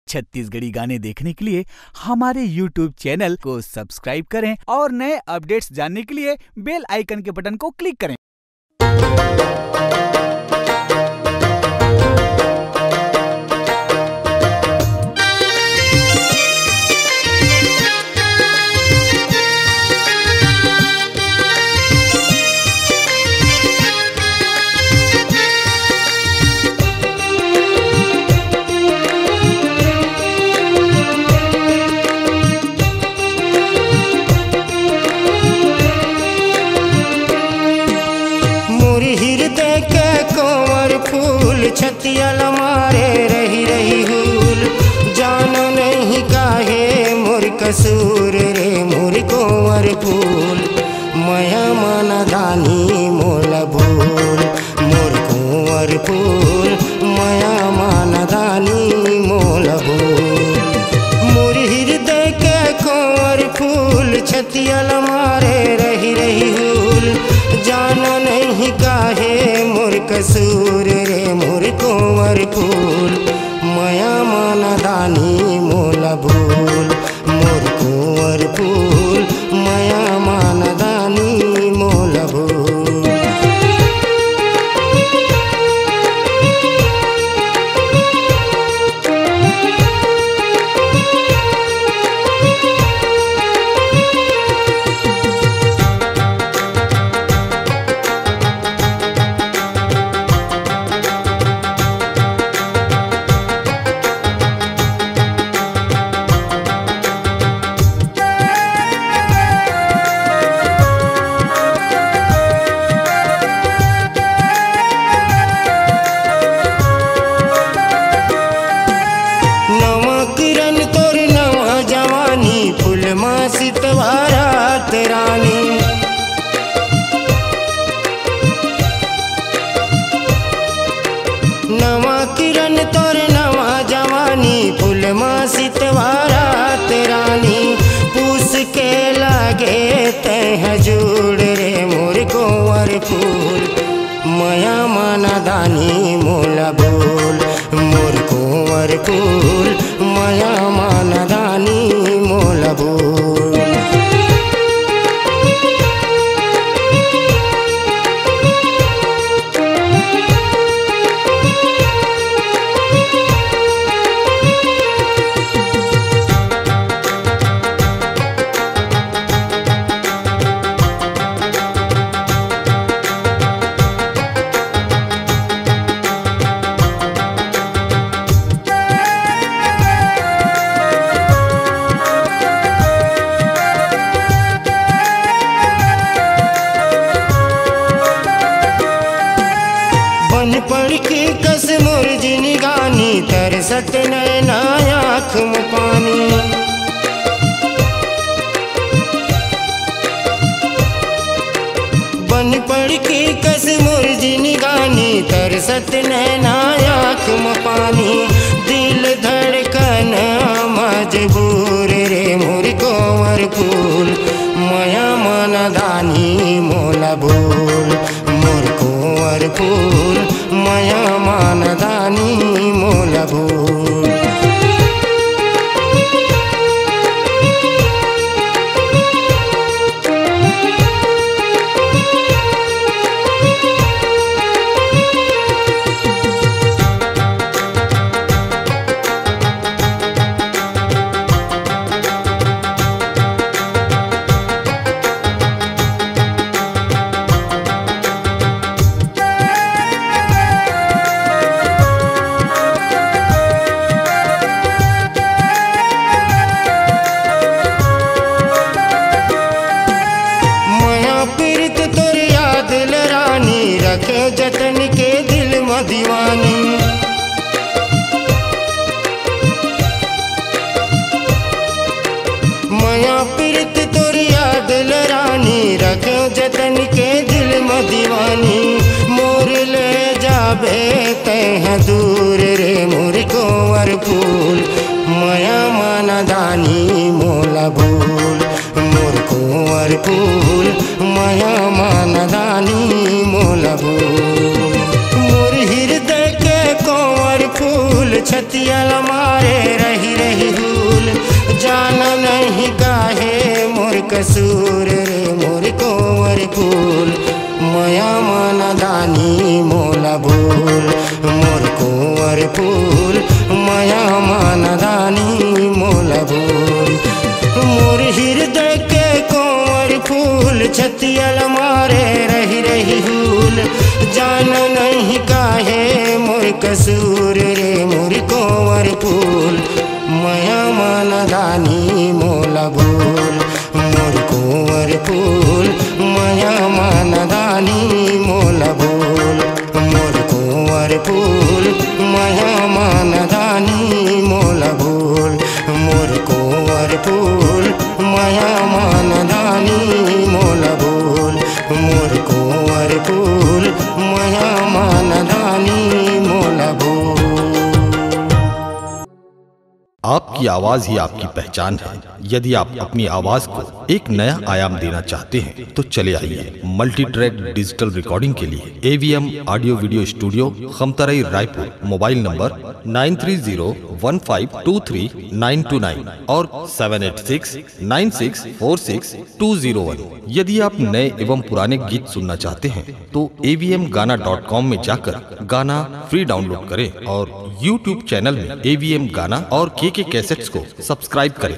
छत्तीसगढ़ी गाने देखने के लिए हमारे YouTube चैनल को सब्सक्राइब करें और नए अपडेट्स जानने के लिए बेल आइकन के बटन को क्लिक करें। हृदय के कोंवर फूल छतियल मारे रही रही हूल, जानो नहीं काहे मोर कसूर रे मोर कोंवर फूल, मया मन दानी मोल भूल मोर कोंवर फूल, मया मन दानी मोल भूल। मोर हृदय के कोंवर फूल छतियल मारे रही रही हूल, जानो नहीं काहे मोर कसूर रे मोर कोंवर फूल, मया मन दानी मोल भूल मोर कोंवर फूल, मया मन दानी मोल भूल। सितवारात रानी नवा किरण तोर नवा जवानी, फूल माँ सितवारात रानी, पूस के लागे तह जुड़ रे मोर कोंवर फूल, मया मन दानी मोल भूल मोर कोंवर फूल, मया मन दानी मोल भूल। पढ़ के कस मोर जिनगानी, तरसत नैना आँख में पानी, बन पढ़ के कस मोर जिनगानी, तरसत नैना आँख में पानी, दिल धड़कन मजबूर रे मोर कोंवर फूल, मया मन दानी मोल भूल मोर कोंवर फूल, मया मन दानी मोल भूल। रखे जतन के दिल में दीवानी, मया प्रीत तोर याद रानी, रखे जतन के दिल में दीवानी, मोर ले जाबे तह दूर रे मोर कोंवर फूल, मया मन दानी मोल भूल मोर कोंवर फूल, मया मन दानी मोल भूल। मोर हृदय के कोंवर फूल छतियल मारे रही कसूर रे मोर कोवर फूल मया मन दानी मोला भूल मोर कोवर फूल मया मन दानी मोला भूल मोर कोवर फूल मया मन दानी मोला भूल मोर कोवर फूल मया मन दानी मोला भूल मोर कोवर फूल मया मन दानी मोला भूल। आपकी आवाज ही आपकी पहचान है। यदि आप अपनी आवाज को एक नया आयाम देना चाहते हैं तो चले आइए मल्टी ट्रैक डिजिटल रिकॉर्डिंग के लिए AVM audio video studio Khamtarai Raipur. Mobile number 9301523929 और 7869646201। यदि आप नए एवं पुराने गीत सुनना चाहते हैं तो avmgana.com में जाकर गाना फ्री डाउनलोड करें और YouTube चैनल में AVM गाना और KK कैसेट्स को सब्सक्राइब करें।